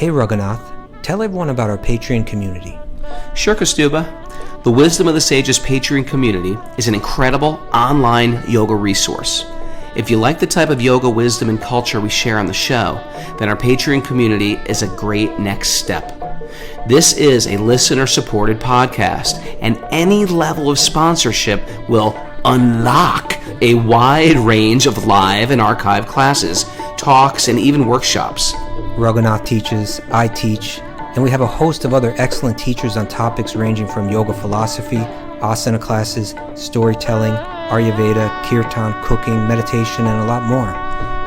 Hey Raghunath, tell everyone about our Patreon community. Sure, Kaustubha. The Wisdom of the Sages Patreon community is an incredible online yoga resource. If you like the type of yoga wisdom and culture we share on the show, then our Patreon community is a great next step. This is a listener-supported podcast, and any level of sponsorship will unlock a wide range of live and archived classes, talks, and even workshops. Raghunath teaches, I teach, and we have a host of other excellent teachers on topics ranging from yoga philosophy, asana classes, storytelling, Ayurveda, kirtan, cooking, meditation, and a lot more.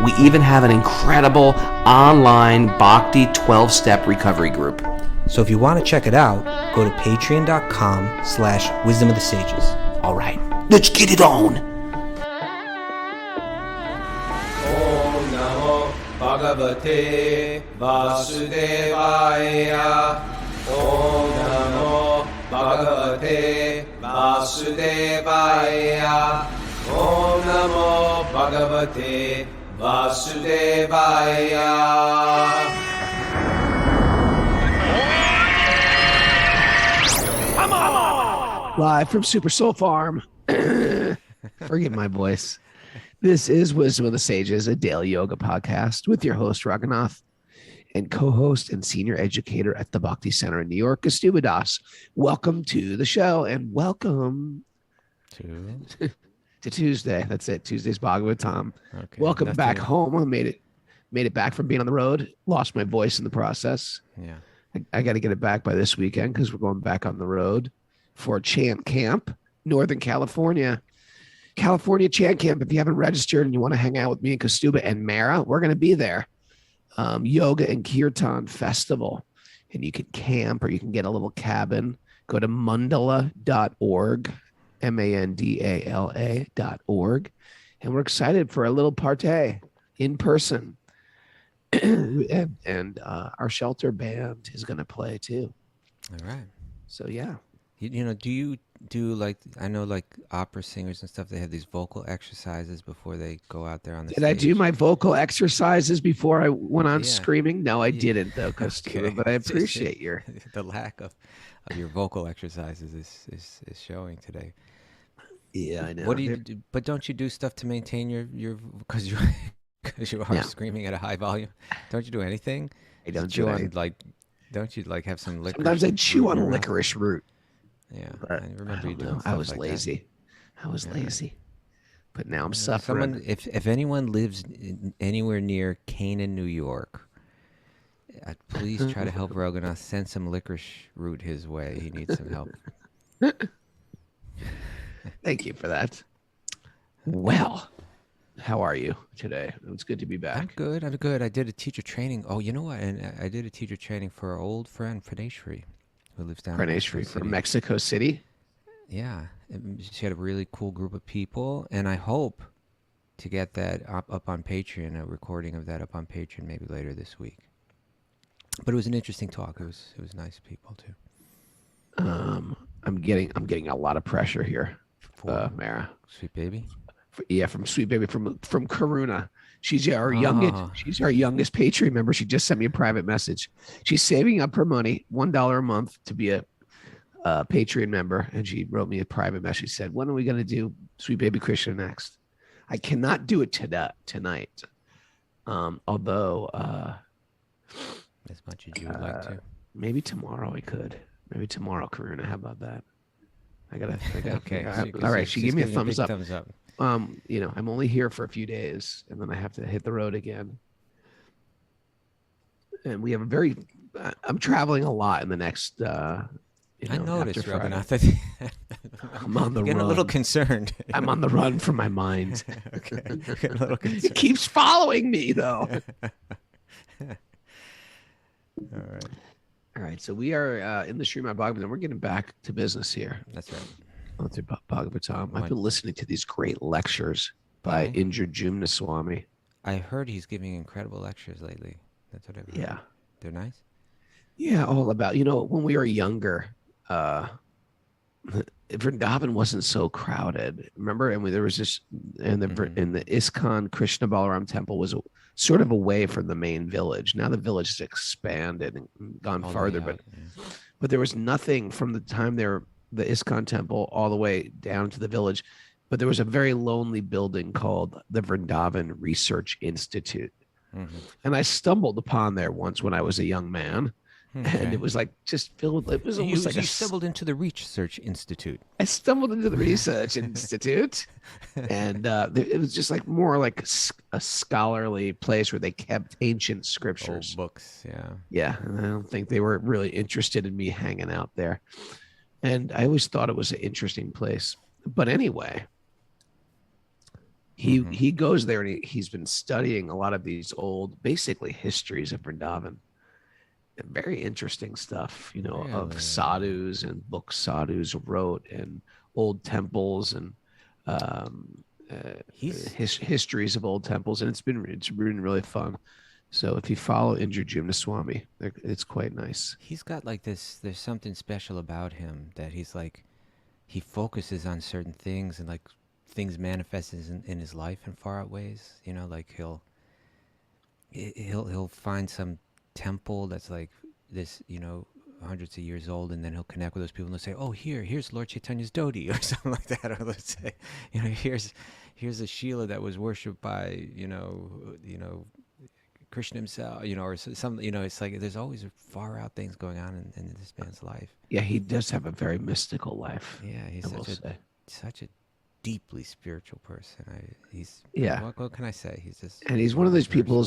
We even have an incredible online Bhakti 12-step recovery group. So if you want to check it out, go to patreon.com/wisdom of the sages. All right, let's get it on. Om Namo Bhagavate Vasudevaya. Om Namo Bhagavate Vasudevaya. Om Namo Bhagavate Vasudevaya. Live from Super Soul Farm. Forgive my voice. This is Wisdom of the Sages, a daily yoga podcast with your host, Raghunath, and co-host and senior educator at the Bhakti Center in New York, Kaustubha Das. Welcome to the show, and welcome to Tuesday. That's it. Tuesday's Bhagavatam. Okay, welcome back home. I made it back from being on the road. Lost my voice in the process. Yeah. I got to get it back by this weekend because we're going back on the road for Chant Camp, Northern California. California Chant Camp. If you haven't registered and you want to hang out with me and Kaustubha and Mara, we're going to be there. Yoga and Kirtan Festival. And you can camp or you can get a little cabin. Go to mandala.org, mandala.org. And we're excited for a little party in person. and our shelter band is going to play too. All right. So, yeah. You know, do you do like, I know like opera singers and stuff, they have these vocal exercises before they go out there on the stage. Did I do my vocal exercises before I went on screaming? No, I didn't though, Kaustubha, but I appreciate your... The lack of your vocal exercises is showing today. Yeah, I know. What do you do? But don't you do stuff to maintain your because you are screaming at a high volume? Don't you do anything? I don't chew do on anything. don't you like have some licorice? Sometimes I chew on a licorice root. Yeah, but I remember you doing stuff I was like lazy. That. I was lazy. But now I'm suffering. If anyone lives anywhere near Canaan, New York, please try to help Raghunath. Send some licorice root his way. He needs some help. Thank you for that. Well, how are you today? It's good to be back. I'm good. I did a teacher training. Oh, you know what? And I did a teacher training for our old friend Praneshri, who lives down in Mexico City. From Mexico City. Yeah, she had a really cool group of people, and I hope to get that up on Patreon, a recording of that up on Patreon maybe later this week. But it was an interesting talk. It was nice people too. I'm getting a lot of pressure here, Mara. Sweet baby. From Sweet Baby from Karuna. She's our youngest. She's our youngest Patreon member. She just sent me a private message. She's saving up her money, $1 a month, to be a Patreon member, and she wrote me a private message. She said, "When are we going to do Sweet Baby Krishna next?" I cannot do it tonight. Although as much as you would like to. Maybe tomorrow I could. Maybe tomorrow, Karuna. How about that? I gotta okay. All right. She gave me a thumbs up. Thumbs up. You know, I'm only here for a few days, and then I have to hit the road again. And we have I'm traveling a lot in the next. I noticed, Raghunath. I'm on the run. Getting a little concerned. I'm on the run from my mind. Okay. Getting a little concerned. It keeps following me, though. All right. So we are in the Srimad Bhagavatam. We're getting back to business here. That's right. Onto Bhagavatam. I've been listening to these great lectures by Indrajumna Swami. I heard he's giving incredible lectures lately. That's what I've heard. Yeah. They're nice? Yeah, all about, when we were younger, Vrndavan wasn't so crowded. Remember, and there was this, and in the ISKCON Krishna Balaram temple was sort of away from the main village. Now the village has expanded and gone All the farther, way out, yeah. but there was nothing from the time the ISKCON temple all the way down to the village. But there was a very lonely building called the Vrndavan Research Institute. And I stumbled upon there once when I was a young man. And it was like just filled. It was almost like you stumbled into the Research Institute. I stumbled into the Research Institute, and it was just like more like a scholarly place where they kept ancient scriptures. Old books, yeah. Yeah, and I don't think they were really interested in me hanging out there. And I always thought it was an interesting place. But anyway, he goes there and he's been studying a lot of these old, basically histories of Vrndavan. Very interesting stuff, you know, of sadhus and books sadhus wrote and old temples and histories of old temples, and it's been really fun. So if you follow Indrajumna Swami, it's quite nice. He's got like this. There's something special about him that he's like, he focuses on certain things and like things manifest in his life in far out ways. You know, like he'll find some temple that's like this, you know, hundreds of years old, and then he'll connect with those people and they'll say, oh, here's Lord Chaitanya's Dodi or something like that. Or let's say, you know, here's a Sheela that was worshipped by, you know, Krishna himself, you know, or some, you know, it's like there's always far out things going on in this man's life. Yeah, he does have a very mystical life. Yeah, he's such a deeply spiritual person. What can I say? He's just, and he's one of those people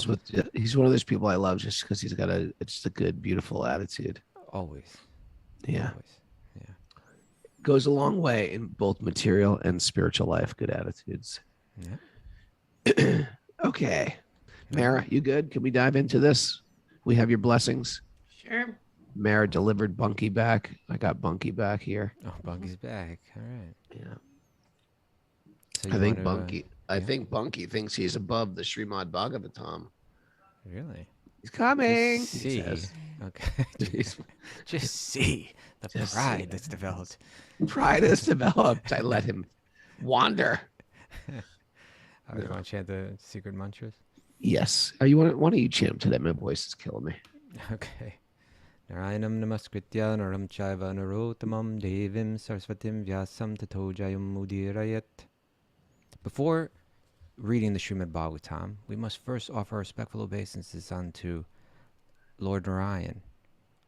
I love just because he's got just a good, beautiful attitude. Always. Yeah. Always. Yeah. Goes a long way in both material and spiritual life. Good attitudes. Yeah. Okay, Mara, you good? Can we dive into this? We have your blessings. Sure. Mara delivered Bunky back. I got Bunky back here. Oh, Bunky's back. All right. Yeah. So I think Bunky thinks he's above the Srimad Bhagavatam. Really? He's coming. Just see. Okay. Just see the pride that's developed. Pride has developed. I let him wander. You want to chant the secret mantras? Yes. Why don't you chant today? My voice is killing me. Okay. Narayanam namaskritya naram chaiva narottamam devim saraswatim vyasam tato jayam udirayat. Before reading the Srimad Bhagavatam, we must first offer respectful obeisances unto Lord Narayan,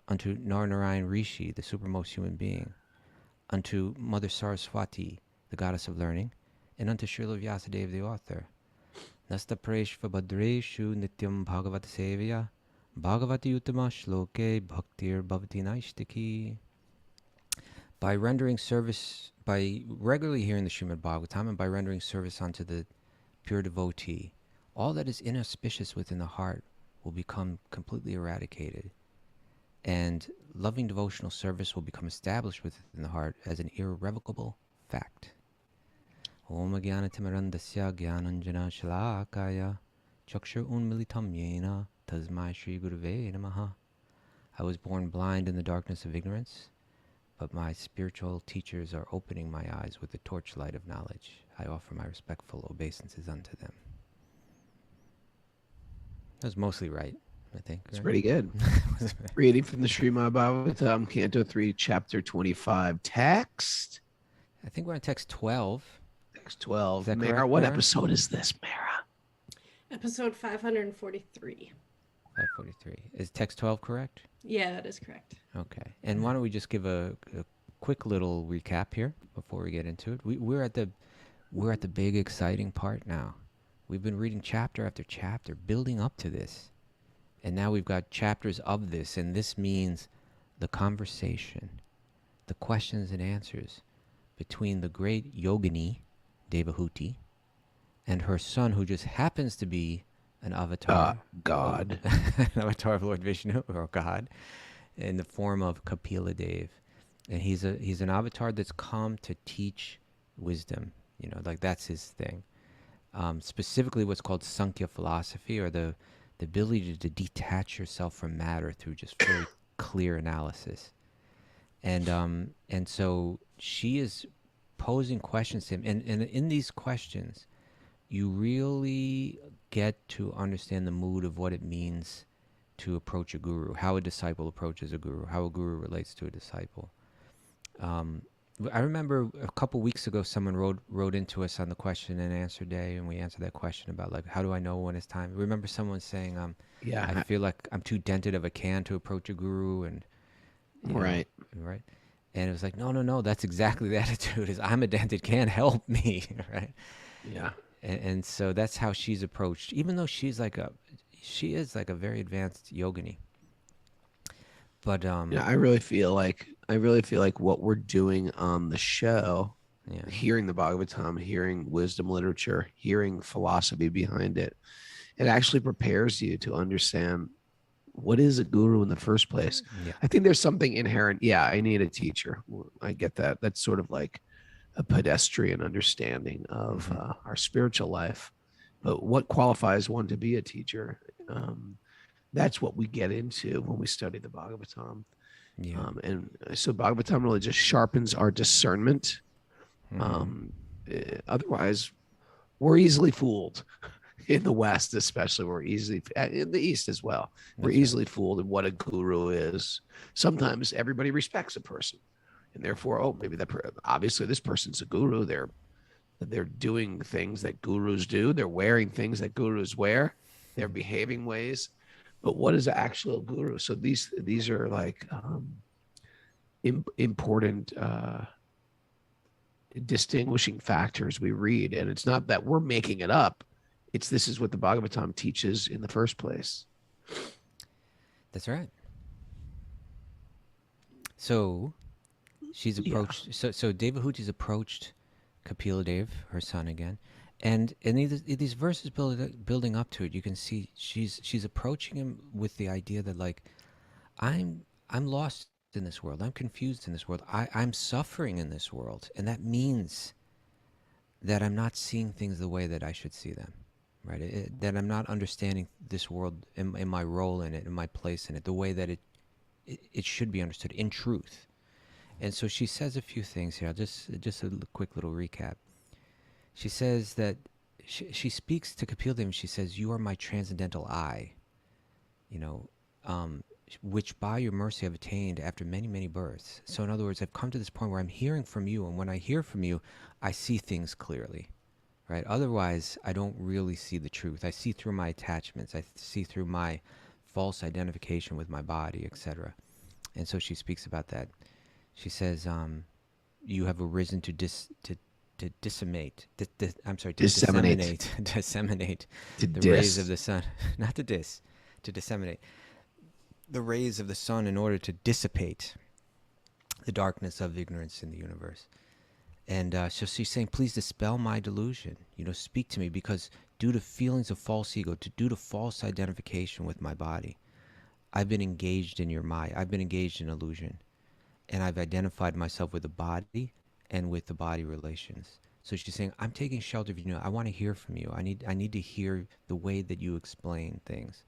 unto Narayan Rishi, the supermost human being, unto Mother Saraswati, the goddess of learning, and unto Srila Vyasadeva, the author. Nasta preshva badreshu nityam bhagavata sevya bhagavati uttama shloke bhaktir bhavati naishtiki. By regularly hearing the Srimad Bhagavatam and by rendering service unto the pure devotee, all that is inauspicious within the heart will become completely eradicated, and loving devotional service will become established within the heart as an irrevocable fact. Om Jnanatimirandasya Jnananjana Shalakaya Chakshur Unmilitam Yena Tasmai Shri Gurave Namaha. I was born blind in the darkness of ignorance, but my spiritual teachers are opening my eyes with the torchlight of knowledge. I offer my respectful obeisances unto them. That was mostly right, I think. It's right? pretty good. Reading from the Srimad Bhagavatam, Canto 3, Chapter 25. Text? I think we're on text 12. Text 12. Is that Mara, correct, what Mara? episode is this, Mara? Episode 543. 543. Is text 12 correct? Yeah, that is correct. Okay. And why don't we just give a quick little recap here before we get into it? We're at the big exciting part now. We've been reading chapter after chapter, building up to this. And now we've got chapters of this, and this means the conversation, the questions and answers between the great yogini, Devahuti, and her son, who just happens to be an avatar. God. An avatar of Lord Vishnu, or God, in the form of Kapila Dev. And he's an avatar that's come to teach wisdom. You know, like that's his thing. Specifically what's called Sankhya philosophy, or the ability to detach yourself from matter through just very clear analysis. And so she is posing questions to him, and in these questions, you really get to understand the mood of what it means to approach a guru, how a disciple approaches a guru, how a guru relates to a disciple. I remember a couple weeks ago, someone wrote into us on the question and answer day, and we answered that question about like, how do I know when it's time? Remember someone saying, I feel like I'm too dented of a can to approach a guru, and you know, Right. right. And it was like, no, that's exactly the attitude. Is I'm a dented can, help me, right? Yeah. And so that's how she's approached, even though she is like a very advanced yogini. But Yeah, I really feel like what we're doing on the show, yeah, hearing the Bhagavatam, hearing wisdom literature, hearing philosophy behind it, it actually prepares you to understand what is a guru in the first place. yeah, I think there's something inherent. Yeah, I need a teacher. I get that. That's sort of like a pedestrian understanding of our spiritual life. But what qualifies one to be a teacher? That's what we get into when we study the Bhagavatam. yeah. And so Bhagavatam really just sharpens our discernment. Otherwise, we're easily fooled. In the West, especially, we're easily, in the East as well, we're easily fooled in what a guru is. Sometimes everybody respects a person, and therefore, oh, maybe obviously this person's a guru. They're doing things that gurus do. They're wearing things that gurus wear. They're behaving ways. But what is actually a guru? So these are like important distinguishing factors we read, and it's not that we're making it up. This is what the Bhagavatam teaches in the first place. That's right. So she's approached. Yeah. So Devahuti's approached Kapila Dev, her son again, and these verses building up to it, you can see she's approaching him with the idea that like, I'm lost in this world. I'm confused in this world. I'm suffering in this world, and that means that I'm not seeing things the way that I should see them. Right, that I'm not understanding this world and my role in it and my place in it the way that it should be understood in truth. And so she says a few things here. Just a quick little recap. She says that she speaks to Kapil Dev and she says, "You are my transcendental I, which by your mercy I've attained after many, many births." So in other words, I've come to this point where I'm hearing from you, and when I hear from you, I see things clearly. Right? Otherwise, I don't really see the truth. I see through my attachments. I see through my false identification with my body, etc. And so she speaks about that. She says, "You have arisen to disseminate the rays of the sun, not to disseminate the rays of the sun in order to dissipate the darkness of ignorance in the universe." And so she's saying, please dispel my delusion. Speak to me, because due to feelings of false ego, due to false identification with my body, I've been engaged in your Maya. I've been engaged in illusion. And I've identified myself with the body and with the body relations. So she's saying, I'm taking shelter of you. I want to hear from you. I need to hear the way that you explain things.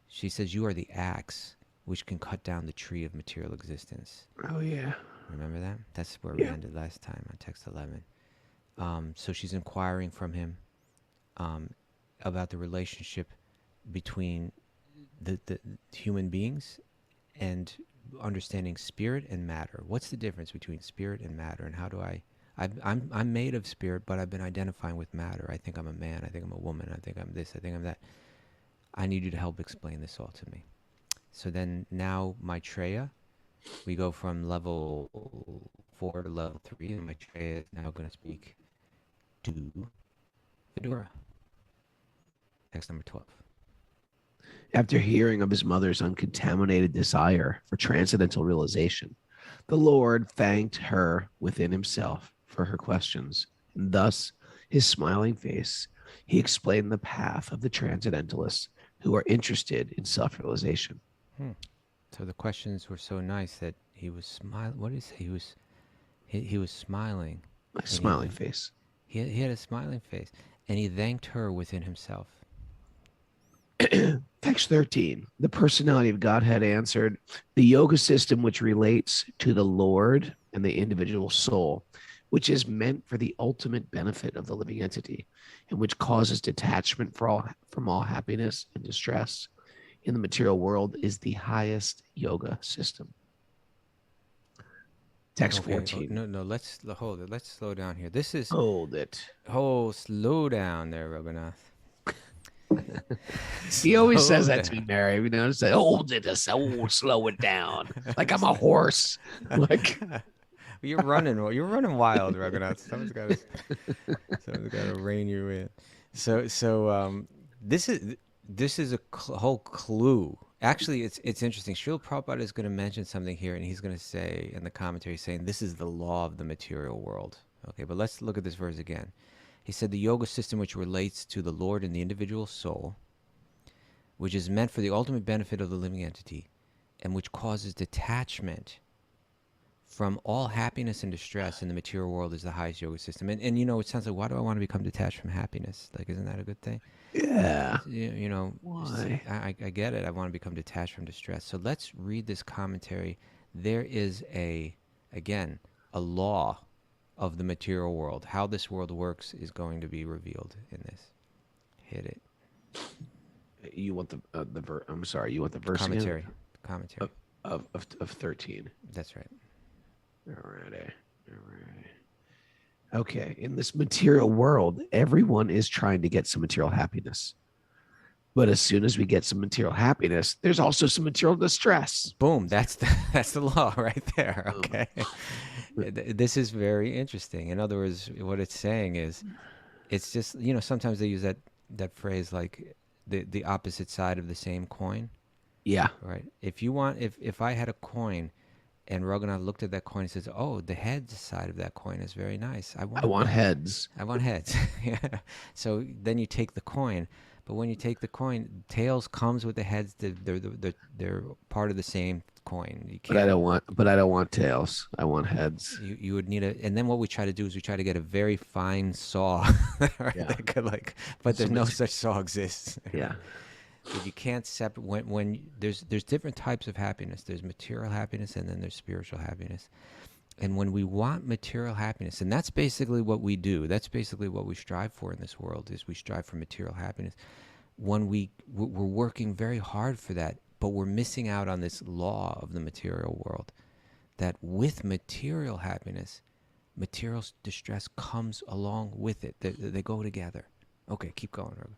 She says, you are the axe which can cut down the tree of material existence. Oh, yeah. Remember that? That's where we ended last time on text 11. So she's inquiring from him about the relationship between the human beings and understanding spirit and matter. What's the difference between spirit and matter, and how do I'm made of spirit, but I've been identifying with matter. I think I'm a man. I think I'm a woman. I think I'm this. I think I'm that. I need you to help explain this all to me. So then now Maitreya, we go from level 4 to level 3, and Maitreya is now going to speak to Vidura. Text number 12. After hearing of his mother's uncontaminated desire for transcendental realization, the Lord thanked her within himself for her questions, and thus his smiling face, he explained the path of the transcendentalists who are interested in self-realization. So the questions were so nice that he was smiling. What did he say? He was smiling. A smiling face. He had a smiling face, and he thanked her within himself. Text 13. The personality of Godhead answered, the yoga system which relates to the Lord and the individual soul, which is meant for the ultimate benefit of the living entity, and which causes detachment from all happiness and distress in the material world, is the highest yoga system. Text Okay, 14. no, let's hold it. Let's slow down here. This is Hold it. slow down there, Raghunath. He always Slow says that to down. me, Mary. You know, say, hold it, slow it down. Like I'm a horse. Like You're running wild, Raghunath. Someone's got to rein you in. So this is a whole clue. Actually, it's interesting. Srila Prabhupada is going to mention something here, and he's going to say in the commentary, saying this is the law of the material world. Okay, but let's look at this verse again. He said the yoga system which relates to the Lord and the individual soul, which is meant for the ultimate benefit of the living entity, and which causes detachment from all happiness and distress in the material world, is the highest yoga system. And you know, it sounds like, why do I want to become detached from happiness? Like, isn't that a good thing? yeah. You know, Why? I get it. I want to become detached from distress. So let's read this commentary. There is again, a law of the material world. How this world works is going to be revealed in this. Hit it. You want the verse? I'm sorry. You want the verse Commentary. again? Commentary. Of 13. That's right. Alrighty. Okay. In this material world, everyone is trying to get some material happiness. But as soon as we get some material happiness, there's also some material distress. Boom. That's the law right there. Okay. This is very interesting. In other words, what it's saying is, it's just, you know, sometimes they use that phrase like the opposite side of the same coin. Yeah. Right. If I had a coin and Raghunath looked at that coin and says, oh, the heads side of that coin is very nice. I want heads. I want heads. Yeah. So then you take the coin. But when you take the coin, tails comes with the heads. They're part of the same coin. You can't, But I don't want tails. I want heads. you would need and then what we try to do is we try to get a very fine saw. Right? Yeah. That could but there's no such saw exists. Yeah. But you can't separate when there's different types of happiness. There's material happiness and then there's spiritual happiness. And when we want material happiness, and that's basically what we do. That's basically what we strive for in this world, is we strive for material happiness. When we're working very hard for that, but we're missing out on this law of the material world, that with material happiness, material distress comes along with it. They go together. Okay, keep going, Rob.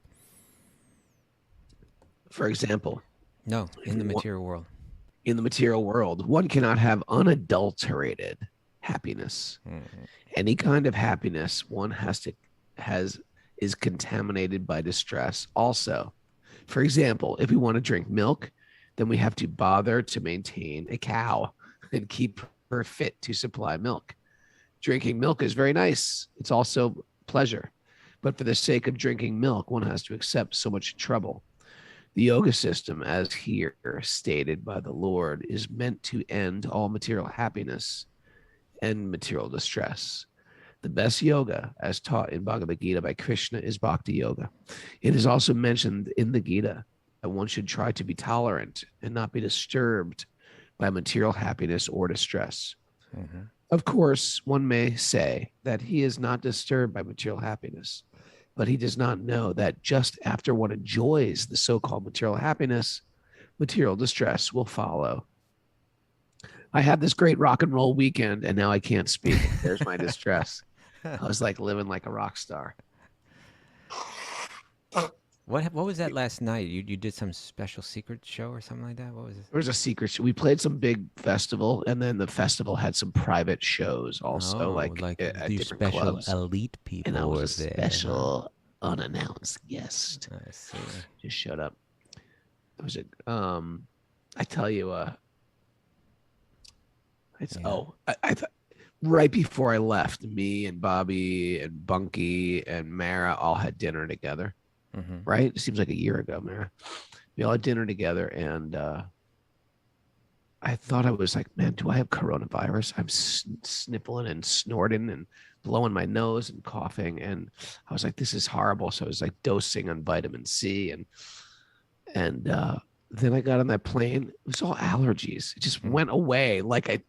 For example, No, in the material world. in the material world, one cannot have unadulterated happiness. Mm-hmm. Any kind of happiness one is contaminated by distress also. For example, if we want to drink milk, then we have to bother to maintain a cow and keep her fit to supply milk. Drinking milk is very nice. It's also pleasure. But for the sake of drinking milk, one has to accept so much trouble. The yoga system, as here stated by the Lord, is meant to end all material happiness and material distress. The best yoga, as taught in Bhagavad Gita by Krishna, is Bhakti-yogi. It is also mentioned in the Gita that one should try to be tolerant and not be disturbed by material happiness or distress. Mm-hmm. Of course, one may say that he is not disturbed by material happiness, but he does not know that just after one enjoys the so-called material happiness, material distress will follow. I had this great rock and roll weekend, and now I can't speak. There's my distress. I was like living like a rock star. What was that last night? You did some special secret show or something like that? What was it? There was a secret show. We played some big festival, and then the festival had some private shows also, like at these different special clubs. elite people. And I was a were there, special unannounced guest. I see. Just showed up. It was I tell you, I thought right before I left, me and Bobby and Bunky and Mara all had dinner together. Mm-hmm. Right? It seems like a year ago, Mara. We all had dinner together, and I thought I was like, man, do I have coronavirus? I'm sniffling and snorting and blowing my nose and coughing, and I was like, this is horrible. So I was like dosing on vitamin C, And then I got on that plane. It was all allergies. It just went away. Like I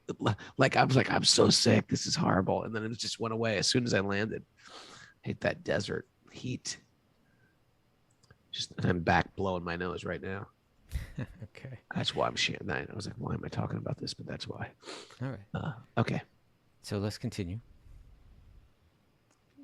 was like, I'm so sick. This is horrible. And then it just went away as soon as I landed. I hate that desert heat. And I'm back blowing my nose right now. Okay. That's why I'm sharing that. I was like, why am I talking about this? But that's why. All right. Okay. So let's continue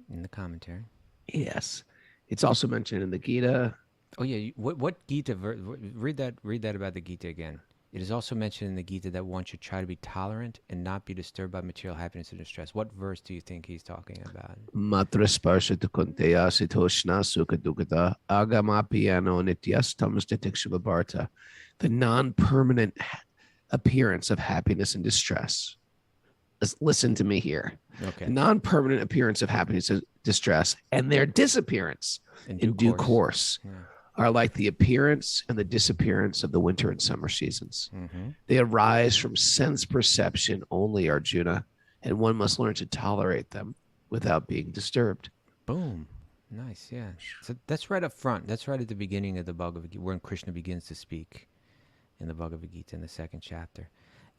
in the commentary. Yes. It's also mentioned in the Gita. Oh yeah, what Gita? Read that about the Gita again. It is also mentioned in the Gita that one should try to be tolerant and not be disturbed by material happiness and distress. What verse do you think he's talking about? Matra sparsha kunteya sitoshna sukha dukata agama piano nityastam statikshabharta. The non-permanent appearance of happiness and distress. Listen to me here. Okay. The non-permanent appearance of happiness and distress and their disappearance in due course. Yeah. Are like the appearance and the disappearance of the winter and summer seasons. Mm-hmm. They arise from sense perception only, Arjuna, and one must learn to tolerate them without being disturbed. Boom. Nice, yeah. So that's right up front. That's right at the beginning of the Bhagavad Gita, when Krishna begins to speak in the Bhagavad Gita in the 2nd chapter.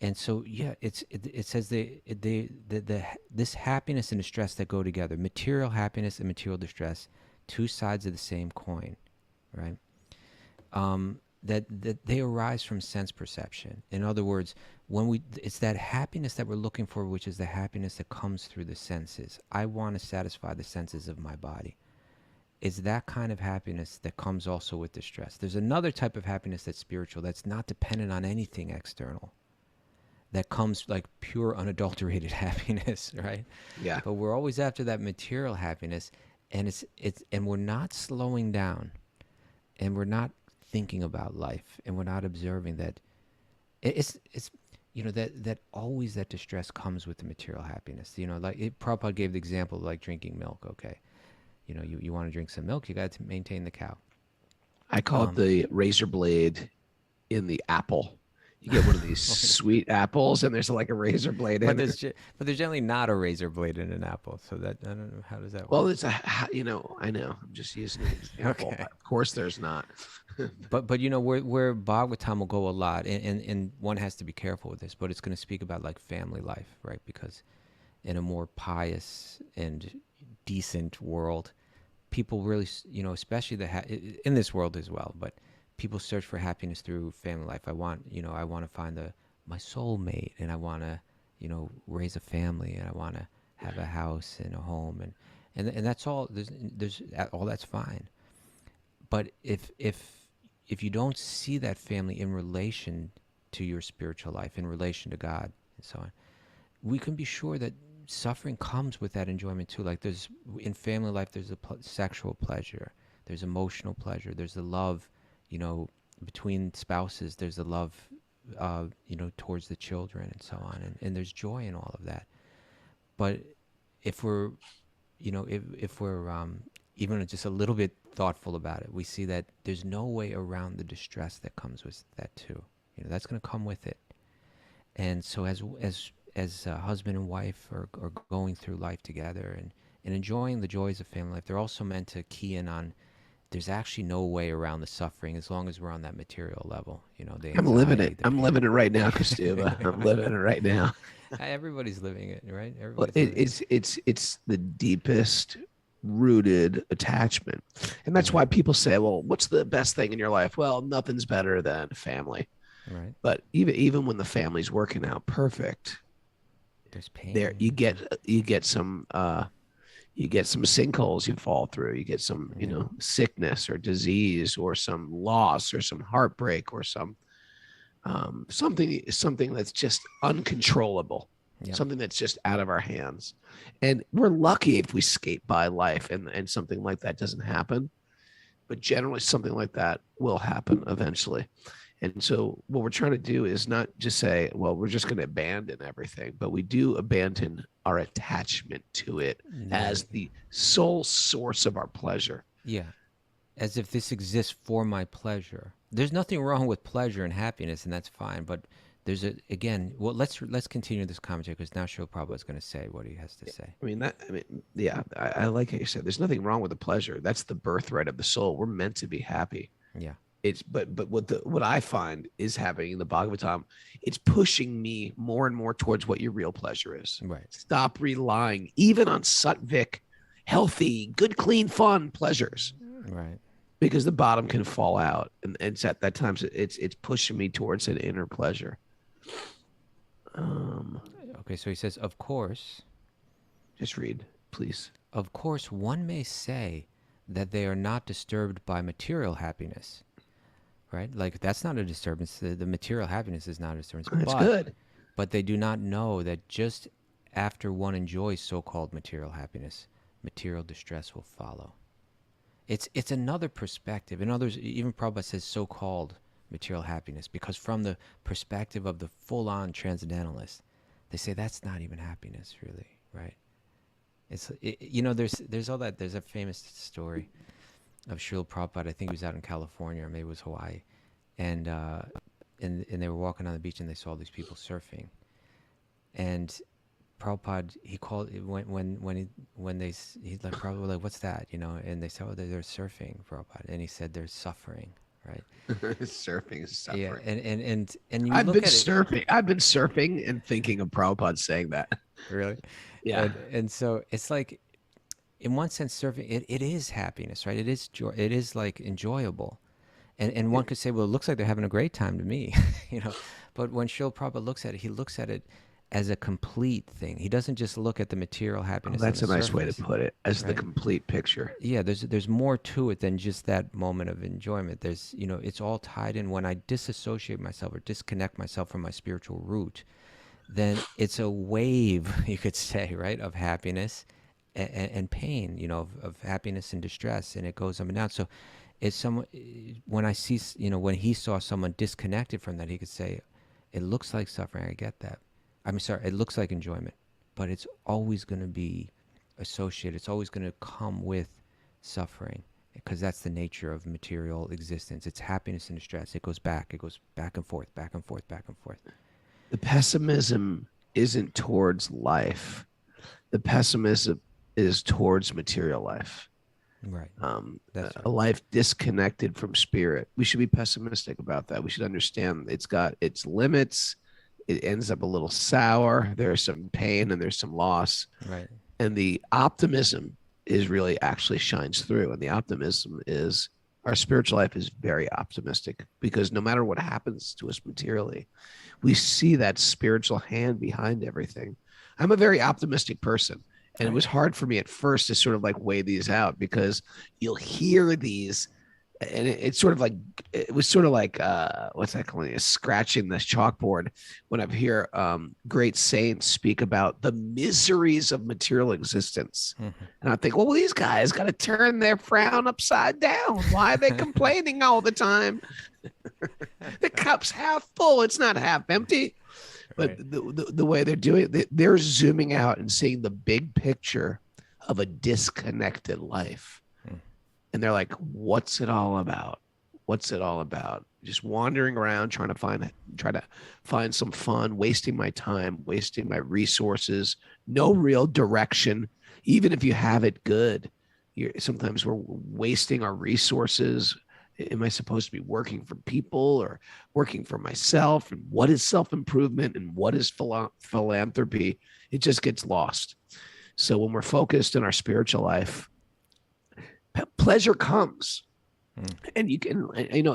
And so, yeah, it says this happiness and distress that go together, material happiness and material distress, two sides of the same coin. Right, that they arise from sense perception. In other words, it's that happiness that we're looking for, which is the happiness that comes through the senses. I want to satisfy the senses of my body. It's that kind of happiness that comes also with distress. There's another type of happiness that's spiritual, that's not dependent on anything external. That comes like pure, unadulterated happiness, right? Yeah. But we're always after that material happiness, and and we're not slowing down. And we're not thinking about life, and we're not observing that it's that always that distress comes with the material happiness. Like Prabhupada gave the example of like drinking milk. Okay, you want to drink some milk, you got to maintain the cow. I call it the razor blade in the apple. You get one of these sweet apples, and there's like a razor blade in it. But there's generally not a razor blade in an apple. So that I don't know, how does that work? Well, it's I know. I'm just using an example. Okay. Of course, there's not. but where Bhagavatam will go a lot, and one has to be careful with this, but it's going to speak about like family life, right? Because in a more pious and decent world, people really, especially in this world as well, but people search for happiness through family life. I want to find my soulmate, and I want to, raise a family, and I want to have a house and a home, and that's all. There's all that's fine. But if you don't see that family in relation to your spiritual life, in relation to God, and so on, we can be sure that suffering comes with that enjoyment too. Like in family life, there's sexual pleasure, there's emotional pleasure, there's the love. Between spouses, there's a love, towards the children and so on. And there's joy in all of that. But if we're, if we're even just a little bit thoughtful about it, we see that there's no way around the distress that comes with that too. That's going to come with it. And so as husband and wife are going through life together and enjoying the joys of family life, they're also meant to key in on there's actually no way around the suffering as long as we're on that material level. I'm living it. I'm living it right now, Kaustubha. I'm living it right now. Everybody's living it, right? Well, it's the deepest rooted attachment, and that's why people say, "Well, what's the best thing in your life?" Well, nothing's better than family. Right. But even when the family's working out perfect, there's pain. There you get some. You get some sinkholes you fall through. You get some, sickness or disease or some loss or some heartbreak or some something that's just uncontrollable, something that's just out of our hands. And we're lucky if we skate by life and something like that doesn't happen. But generally, something like that will happen eventually. And so what we're trying to do is not just say, well, we're just going to abandon everything, but we do abandon our attachment to it as the sole source of our pleasure. Yeah. As if this exists for my pleasure. There's nothing wrong with pleasure and happiness, and that's fine. But there's let's continue this commentary, because now Srila Prabhupada is going to say what he has to say. I like how you said there's nothing wrong with the pleasure. That's the birthright of the soul. We're meant to be happy. Yeah. it's but what I find is happening in the Bhagavatam, it's pushing me more and more towards what your real pleasure is. Right. Stop relying even on sattvic, healthy, good, clean, fun pleasures, Right. because the bottom can fall out, and it's at that times it's pushing me towards an inner pleasure. Okay, so he says, of course, Just read, please. of course, one may say that they are not disturbed by material happiness, right? Like, that's not a disturbance. The material happiness is not a disturbance. That's good. But they do not know that just after one enjoys so-called material happiness, material distress will follow. It's another perspective. And others, even Prabhupada says so-called material happiness, because from the perspective of the full-on transcendentalist, they say that's not even happiness, really, right? There's all that. There's a famous story of Srila Prabhupada. I think he was out in California, or maybe it was Hawaii, and they were walking on the beach and they saw these people surfing, and Prabhupada, he called he's like, Prabhupada, like, what's that, and they said, oh, they're surfing, Prabhupada, and he said they're suffering, right? Surfing is suffering. Yeah, and you I've look been at surfing. I've been surfing and thinking of Prabhupada saying that. Really? Yeah. And so it's like, in one sense, surfing, it is happiness, right? It is joy. It is like enjoyable. And one could say, well, it looks like they're having a great time to me, But when Srila Prabhupada looks at it, he looks at it as a complete thing. He doesn't just look at the material happiness. That's a on the nice way to surface. put it, as the Right. complete picture. Yeah, there's more to it than just that moment of enjoyment. There's, it's all tied in. When I disassociate myself or disconnect myself from my spiritual root, then it's a wave, you could say, right, of happiness and pain, of happiness and distress, and it goes up and down. So it's when I see, when he saw someone disconnected from that, he could say, it looks like suffering, I get that. It looks like enjoyment, but it's always going to be associated. It's always going to come with suffering, because that's the nature of material existence. It's happiness and distress. It goes back and forth, back and forth, back and forth. The pessimism isn't towards life. The pessimism is towards material life. Right. That's right. A life disconnected from spirit. We should be pessimistic about that. We should understand it's got its limits. It ends up a little sour. There's some pain and there's some loss. Right. And the optimism is really actually shines through. And the optimism is our spiritual life is very optimistic, because no matter what happens to us materially, we see that spiritual hand behind everything. I'm a very optimistic person. And it was hard for me at first to sort of like weigh these out, because you'll hear these, and it was sort of like what's that calling it? Scratching this chalkboard when I hear great saints speak about the miseries of material existence. Mm-hmm. And I think, well, these guys got to turn their frown upside down. Why are they complaining all the time? The cup's half full. It's not half empty. But right. the way they're doing it, they're zooming out and seeing the big picture of a disconnected life. And they're like, what's it all about? What's it all about? Just wandering around, trying to find some fun, wasting my time, wasting my resources, no real direction. Even if you have it good, sometimes we're wasting our resources. Am I supposed to be working for people or working for myself? And what is self-improvement and what is philanthropy? It just gets lost. So when we're focused in our spiritual life, pleasure comes. And you can,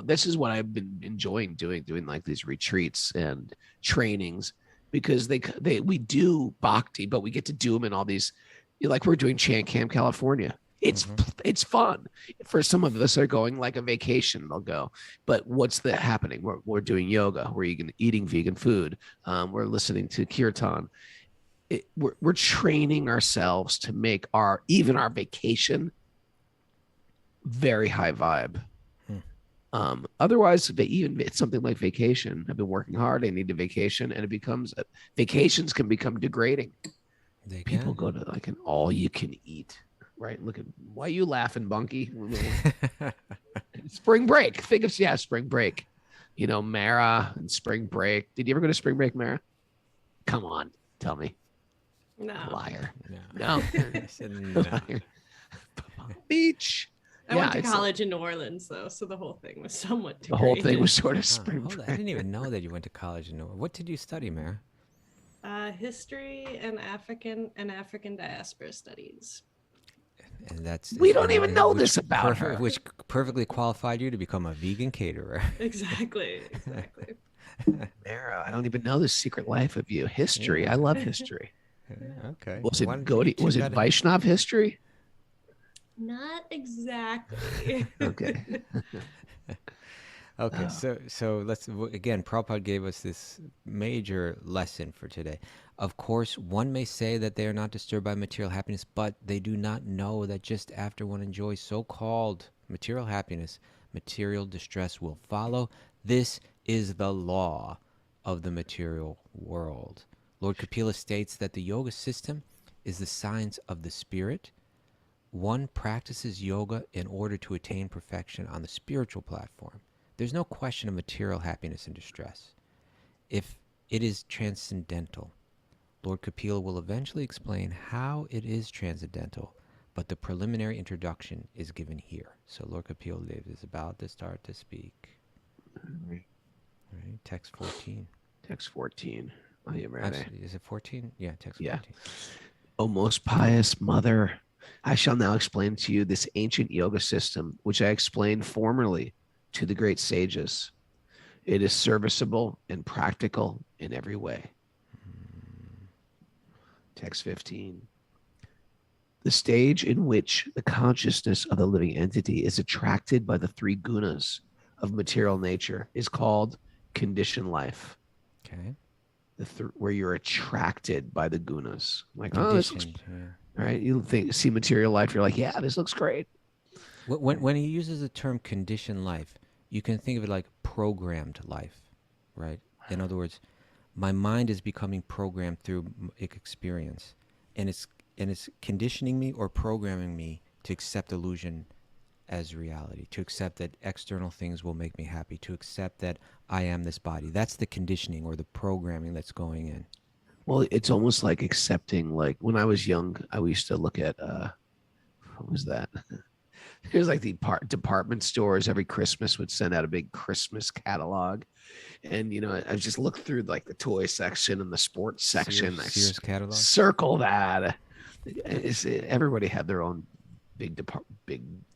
this is what I've been enjoying doing like these retreats and trainings, because we do bhakti, but we get to do them in all these, like we're doing Chant Camp, California. It's fun. For some of us are going like a vacation, they'll go. But what's happening? We're doing yoga. We're eating vegan food. We're listening to kirtan. We're training ourselves to make our vacation very high vibe. Otherwise, even it's something like vacation. I've been working hard. I need a vacation, and vacations can become degrading. People go to like an all-you-can-eat. Right? Look at, why are you laughing, Bunky? Spring break. Think of spring break. Mara and spring break. Did you ever go to spring break, Mara? Come on, tell me. No. Liar. No. No. Beach. I went to it's college in New Orleans, though, so the whole thing was somewhat the whole thing degraded. was sort of Oh, spring hold on. I break. didn't even know that you went to college in What did you study, Mara? History and African diaspora studies. And that's We don't even know this about her. Which perfectly qualified you to become a vegan caterer. Exactly. Mara, I don't even know the secret life of you. History. Yeah. I love history. Okay. Was Why it don't you two Was it gotta- Vaishnav history? Not exactly. Okay. Okay, so let's again. Prabhupada gave us this major lesson for today. Of course, one may say that they are not disturbed by material happiness, but they do not know that just after one enjoys so-called material happiness, material distress will follow. This is the law of the material world. Lord Kapila states that the yoga system is the science of the spirit. One practices yoga in order to attain perfection on the spiritual platform. There's no question of material happiness and distress. If it is transcendental, Lord Kapila will eventually explain how it is transcendental, but the preliminary introduction is given here. So Lord Kapila Dev is about to start to speak. Right, text 14. Text 14. I am ready. Actually, is it 14? Yeah, text Yeah. 14. O most pious mother, I shall now explain to you this ancient yoga system, which I explained formerly to the great sages. It is serviceable and practical in every way. Text 15. The stage in which the consciousness of the living entity is attracted by the three gunas of material nature is called conditioned life. Okay. Where you're attracted by the gunas. Like, oh, this looks, Conditioned. right? You see material life, you're like, yeah, this looks great. When he uses the term conditioned life, you can think of it like programmed life, right? In other words, my mind is becoming programmed through experience, and it's conditioning me or programming me to accept illusion as reality, to accept that external things will make me happy, to accept that I am this body. That's the conditioning or the programming that's going in. Well, it's almost like accepting, like when I was young, I used to look at, what was that? There's like the department stores every Christmas would send out a big Christmas catalog. And, I just looked through like the toy section and the sports section. Sears catalog? Circle that. Everybody had their own big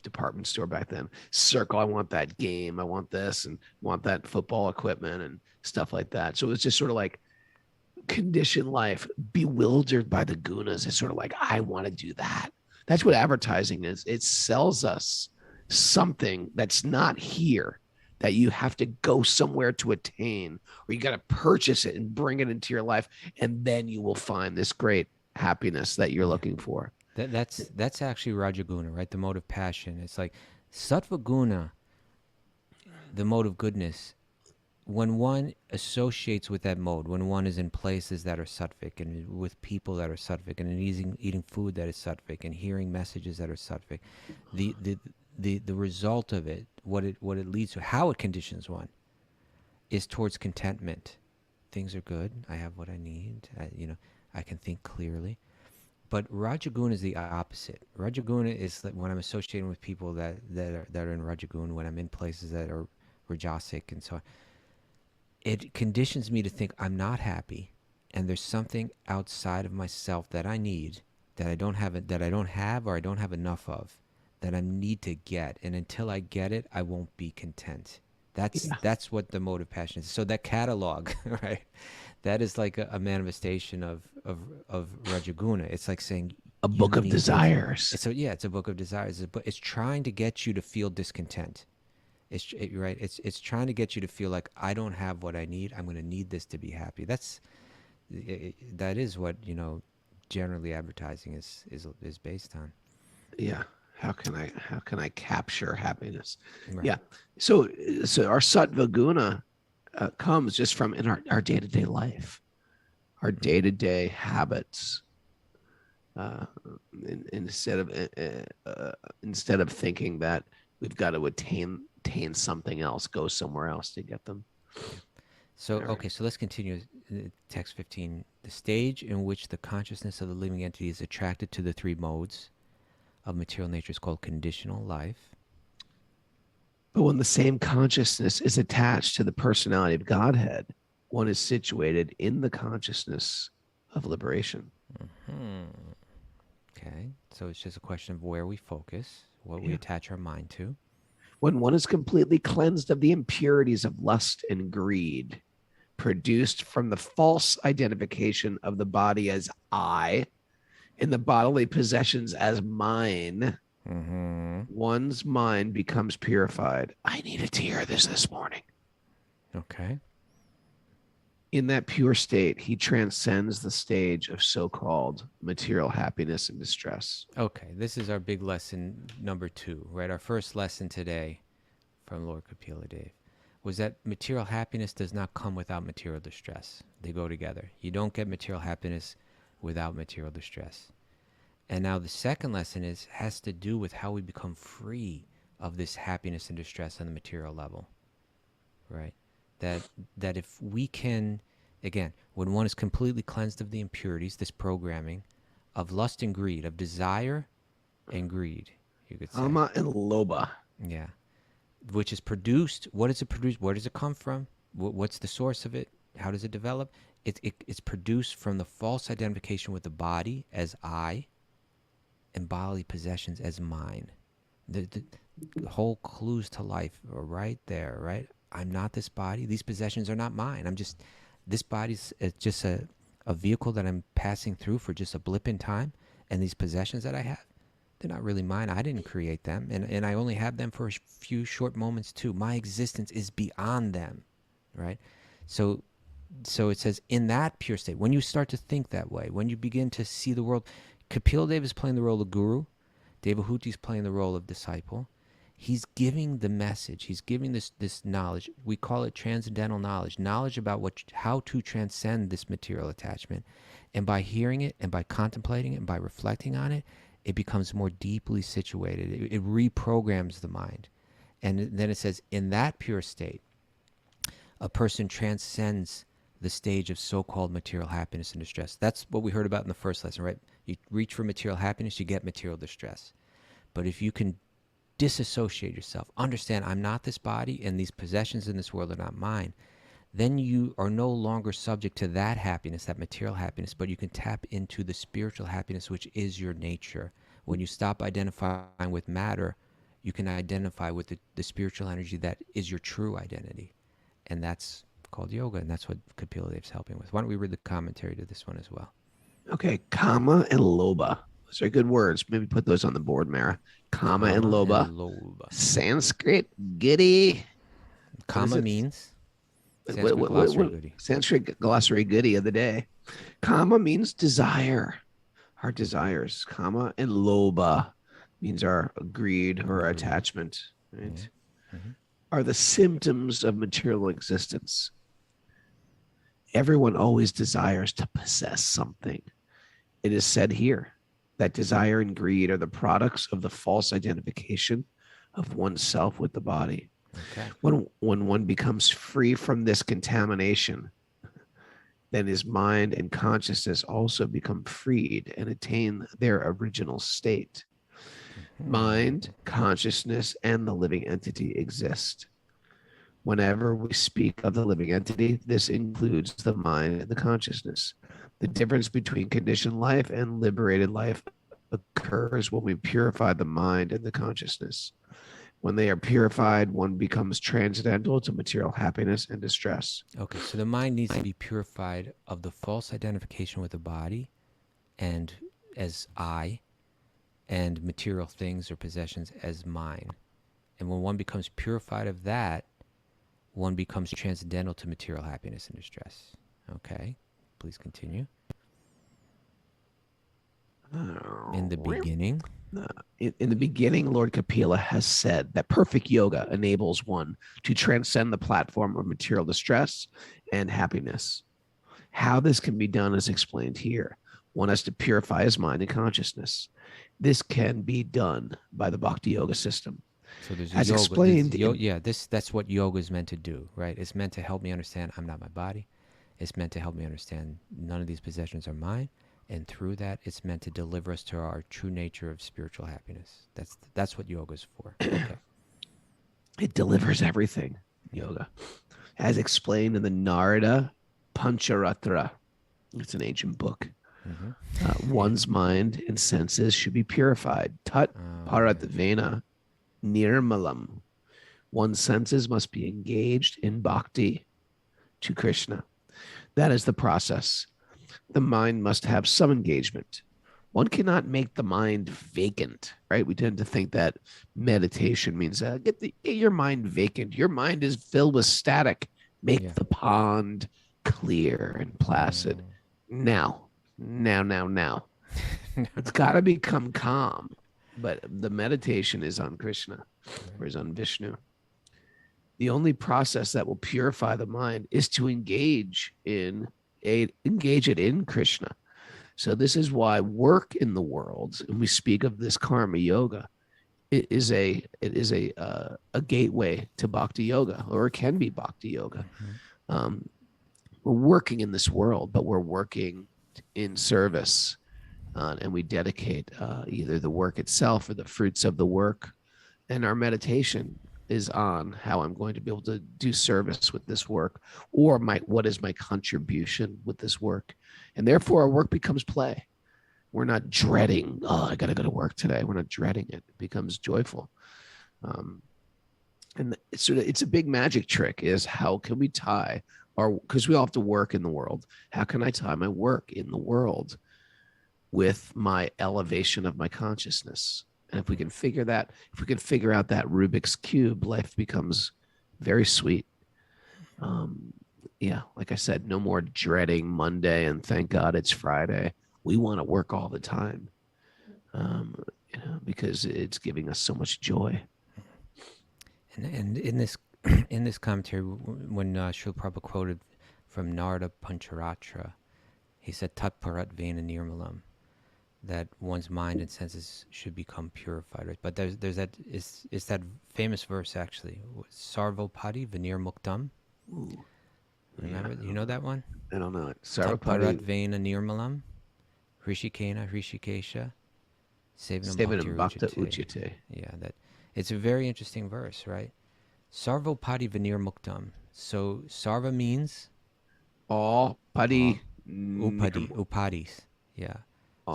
department store back then. Circle, I want that game. I want this and want that football equipment and stuff like that. So it was just sort of like conditioned life, bewildered by the gunas. It's sort of like, I want to do that. That's what advertising is. It sells us something that's not here, that you have to go somewhere to attain, or you got to purchase it and bring it into your life, and then you will find this great happiness that you're looking for. That's actually Rajaguna, right? The mode of passion. It's like Sattva Guna, the mode of goodness. When one associates with that mode, when one is in places that are sattvic and with people that are sattvic and eating food that is sattvic and hearing messages that are sattvic, the result of it, what it leads to, how it conditions one, is towards contentment. Things are good. I have what I need. I can think clearly. But Rajaguna is the opposite. Rajaguna is like when I'm associating with people that are in Rajaguna, when I'm in places that are Rajasic and so on. It conditions me to think I'm not happy, and there's something outside of myself that I need, that I don't have, or I don't have enough of, that I need to get. And until I get it, I won't be content. That's what the mode of passion is. So that catalog, right? That is like a manifestation of Rajaguna. It's like saying A book of desires. It's a book of desires. But it's trying to get you to feel discontent. It's trying to get you to feel like I don't have what I need. I'm going to need this to be happy. That is what generally advertising is based on. Yeah. How can I capture happiness? Right. Yeah. So our sattva guna comes just from in our day-to-day life, our day-to-day habits. Instead of thinking that we've got to attain something else, go somewhere else to get them. So, okay, so let's continue. Text 15. The stage in which the consciousness of the living entity is attracted to the three modes of material nature is called conditional life. But when the same consciousness is attached to the personality of Godhead, one is situated in the consciousness of liberation. Okay. So it's just a question of where we focus, what we Yeah. attach our mind to. When one is completely cleansed of the impurities of lust and greed, produced from the false identification of the body as I and the bodily possessions as mine, one's mind becomes purified. I needed to hear this morning. Okay. In that pure state, he transcends the stage of so-called material happiness and distress. Okay. This is our big lesson number 2, right? Our first lesson today from Lord Kapila Dev was that material happiness does not come without material distress. They go together. You don't get material happiness without material distress. And now the second lesson has to do with how we become free of this happiness and distress on the material level, right? That if we can, again, when one is completely cleansed of the impurities, this programming of lust and greed, of desire and greed, you could say. Ama and Loba. Yeah. Which is produced. What is it produced? Where does it come from? What's the source of it? How does it develop? It's produced from the false identification with the body as I and bodily possessions as mine. The whole clues to life are right there, right? I'm not this body. These possessions are not mine. This body's just a vehicle that I'm passing through for just a blip in time. And these possessions that I have, they're not really mine. I didn't create them. And I only have them for a few short moments too. My existence is beyond them, right? So it says in that pure state, when you start to think that way, when you begin to see the world, Kapil Dev is playing the role of guru. Devahuti is playing the role of disciple. He's giving the message. He's giving this knowledge. We call it transcendental knowledge about how to transcend this material attachment. And by hearing it and by contemplating it and by reflecting on it, it becomes more deeply situated. It reprograms the mind. And then it says, in that pure state, a person transcends the stage of so-called material happiness and distress. That's what we heard about in the first lesson, right? You reach for material happiness, you get material distress. But if you can disassociate yourself, understand I'm not this body and these possessions in this world are not mine, then you are no longer subject to that happiness, that material happiness, but you can tap into the spiritual happiness, which is your nature. When you stop identifying with matter, you can identify with the spiritual energy that is your true identity. And that's called yoga, and that's what Kapila Dev's helping with. Why don't we read the commentary to this one as well? Okay, Kama and Loba. Those are good words. Maybe put those on the board, Mara. Kama and Loba. Sanskrit goody. Kama means Sanskrit glossary goody. Sanskrit glossary goody of the day. Kama means desire, our desires. Kama and Loba means our greed or our attachment, right? Yeah. Mm-hmm. Are the symptoms of material existence. Everyone always desires to possess something. It is said here that desire and greed are the products of the false identification of oneself with the body. Okay. When one becomes free from this contamination, then his mind and consciousness also become freed and attain their original state. Mind, consciousness, and the living entity exist. Whenever we speak of the living entity, this includes the mind and the consciousness. The difference between conditioned life and liberated life occurs when we purify the mind and the consciousness. When they are purified, one becomes transcendental to material happiness and distress. Okay, so the mind needs to be purified of the false identification with the body and as I, and material things or possessions as mine. And when one becomes purified of that, one becomes transcendental to material happiness and distress. Okay, please continue. In the beginning. In the beginning, Lord Kapila has said that perfect yoga enables one to transcend the platform of material distress and happiness. How this can be done is explained here. One has to purify his mind and consciousness. This can be done by the Bhakti-yogi system. So there's as yoga, explained. That's what yoga is meant to do, right? It's meant to help me understand I'm not my body. It's meant to help me understand none of these possessions are mine. And through that, it's meant to deliver us to our true nature of spiritual happiness. That's what yoga is for. Okay. It delivers everything, yoga. As explained in the Narada Pancharatra. It's an ancient book. One's mind and senses should be purified. Tat paratvena nirmalam. One's senses must be engaged in bhakti to Krishna. That is the process. The mind must have some engagement. One cannot make the mind vacant, right? We tend to think that meditation means get your mind vacant. Your mind is filled with static. Make the pond clear and placid. Now. It's got to become calm. But the meditation is on Krishna or is on Vishnu. The only process that will purify the mind is to engage it in Krishna. So this is why work in the world, and we speak of this karma yoga, it is a gateway to bhakti yoga, or it can be bhakti yoga. We're working in this world, but we're working in service, and we dedicate either the work itself or the fruits of the work. And our meditation is on how I'm going to be able to do service with this work, or what is my contribution with this work. And therefore our work becomes play. We're not dreading, oh, I got to go to work today. We're not dreading it. It becomes joyful. And it's a big magic trick is how can we tie because we all have to work in the world. How can I tie my work in the world with my elevation of my consciousness? And if we can figure out that Rubik's Cube, life becomes very sweet. Like I said, no more dreading Monday and thank God it's Friday. We want to work all the time, because it's giving us so much joy. And in this commentary, when Srila Prabhupada quoted from Narada Pancharatra, he said, Tat paratvena nirmalam, that one's mind and senses should become purified. Right? But there's that is that famous verse actually, Sarvopati Vinir Muktam. Remember, you know that one? I don't know it. Tat paratvena nirmalam, Hrishikesha, Sevanam Bhakti Uchite. Yeah, that it's a very interesting verse, right? Sarvopati Vinir Muktam. So Sarva means all, Padi, upadis. Yeah.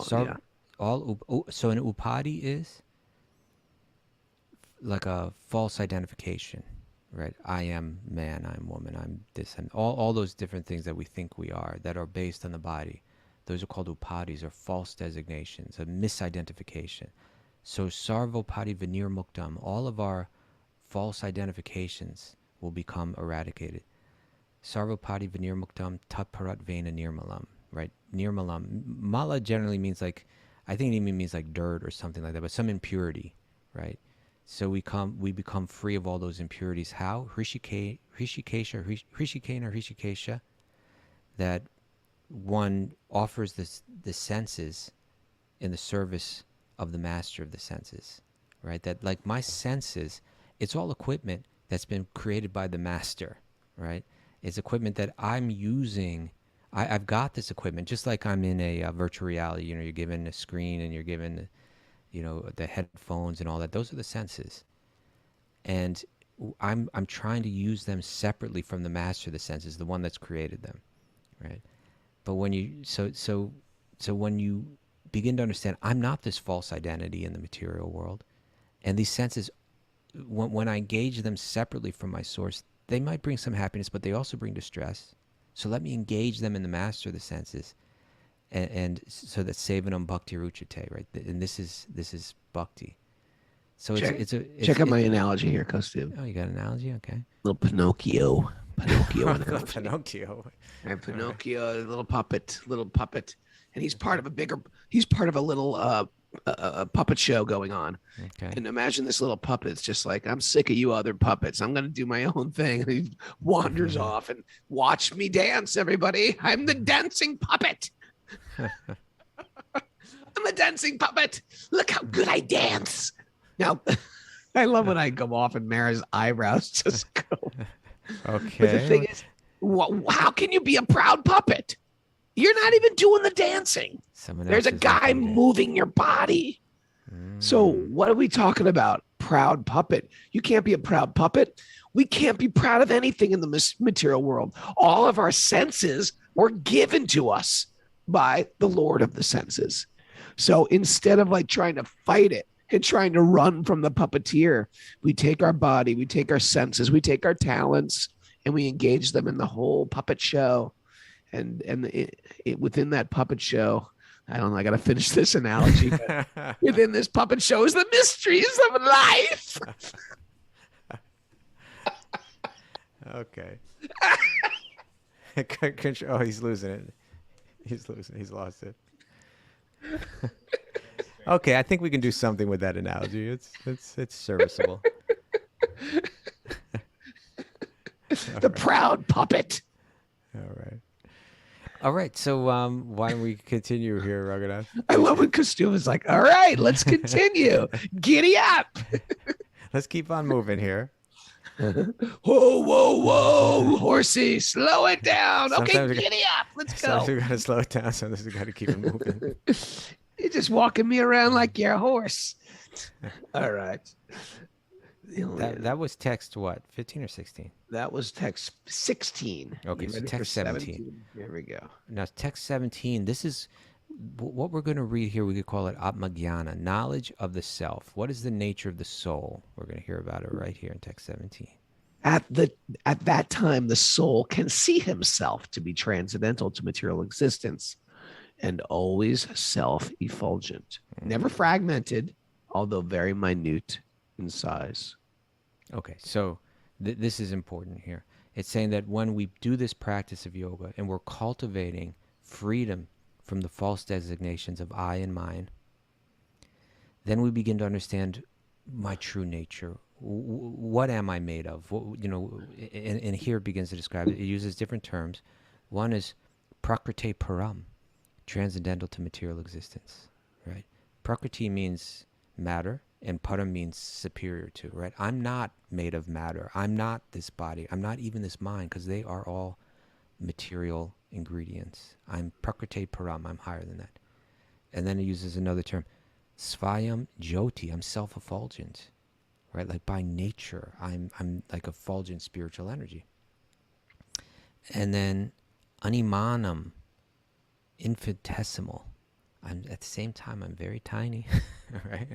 So an upadi is like a false identification, right? I am man, I'm woman, I'm this, and all those different things that we think we are that are based on the body. Those are called upadis, or false designations, a misidentification. So sarvopati vinir muktam, all of our false identifications will become eradicated. Sarvopati vinir muktam tat paratvena nirmalam. Right, nirmalam. Mala generally means like, I think it even means like dirt or something like that, but some impurity, right? So we become free of all those impurities. How? Hrishikesha, that one offers the senses in the service of the master of the senses, right? That like my senses, it's all equipment that's been created by the master, right? It's equipment that I'm using. I've got this equipment, just like I'm in a virtual reality. You're given a screen and you're given, the headphones and all that. Those are the senses, and I'm trying to use them separately from the master of the senses, the one that's created them, right? But when you when you begin to understand, I'm not this false identity in the material world, and these senses, when I engage them separately from my source, they might bring some happiness, but they also bring distress. So let me engage them in the master of the senses, and so that Sevanam Bhakti Ruchate, right? And this is bhakti. So check out my analogy here, Kaustubha. Oh, you got an analogy? Okay. Little Pinocchio analogy. Pinocchio. And Pinocchio, little puppet, and he's part of a little puppet show going on. Okay. And imagine this little puppet's just like, I'm sick of you other puppets. I'm going to do my own thing. And he wanders off and watch me dance, everybody. I'm the dancing puppet. I'm a dancing puppet. Look how good I dance. Now, I love when I go off and Mara's eyebrows just go. Okay. But the thing is, how can you be a proud puppet? You're not even doing the dancing. There's a guy moving your body. So what are we talking about? proud puppet. You can't be a proud puppet. We can't be proud of anything in the material world. All of our senses were given to us by the Lord of the senses. So instead of like trying to fight it and trying to run from the puppeteer, we take our body, we take our senses, we take our talents, and we engage them in the whole puppet show. And within that puppet show, I don't know, I got to finish this analogy. But within this puppet show is the mysteries of life. Okay. Oh, he's losing it. He's lost it. Okay, I think we can do something with that analogy. It's serviceable. The proud puppet. All right. So why don't we continue here, Raghunath? I love when Kaustubha's like, all right, let's continue. Giddy up. Let's keep on moving here. Whoa, whoa, whoa, horsey, slow it down. Sometimes Okay, giddy up. Let's go. Sometimes we gotta slow it down. Sometimes we gotta keep it moving. You're just walking me around like you're a horse. All right. That was text what? 15 or 16? That was text 16. Okay, so text 17. There we go. Now, text 17, this is what we're going to read here. We could call it Atmagyana, knowledge of the self. What is the nature of the soul? We're going to hear about it right here in text 17. At that time, the soul can see himself to be transcendental to material existence and always self-effulgent, never fragmented, although very minute in size. Okay, so this is important here. It's saying that when we do this practice of yoga and we're cultivating freedom from the false designations of I and mine, then we begin to understand my true nature. What am I made of? And here it begins to describe it. It uses different terms. One is prakriti param, transcendental to material existence, right? Prakriti means matter, and param means superior to, right? I'm not made of matter. I'm not this body. I'm not even this mind, because they are all material ingredients. I'm prakriti param. I'm higher than that. And then it uses another term, svayam jyoti. I'm self-effulgent, right? Like by nature, I'm like effulgent spiritual energy. And then animanam, infinitesimal. At the same time, I'm very tiny, right?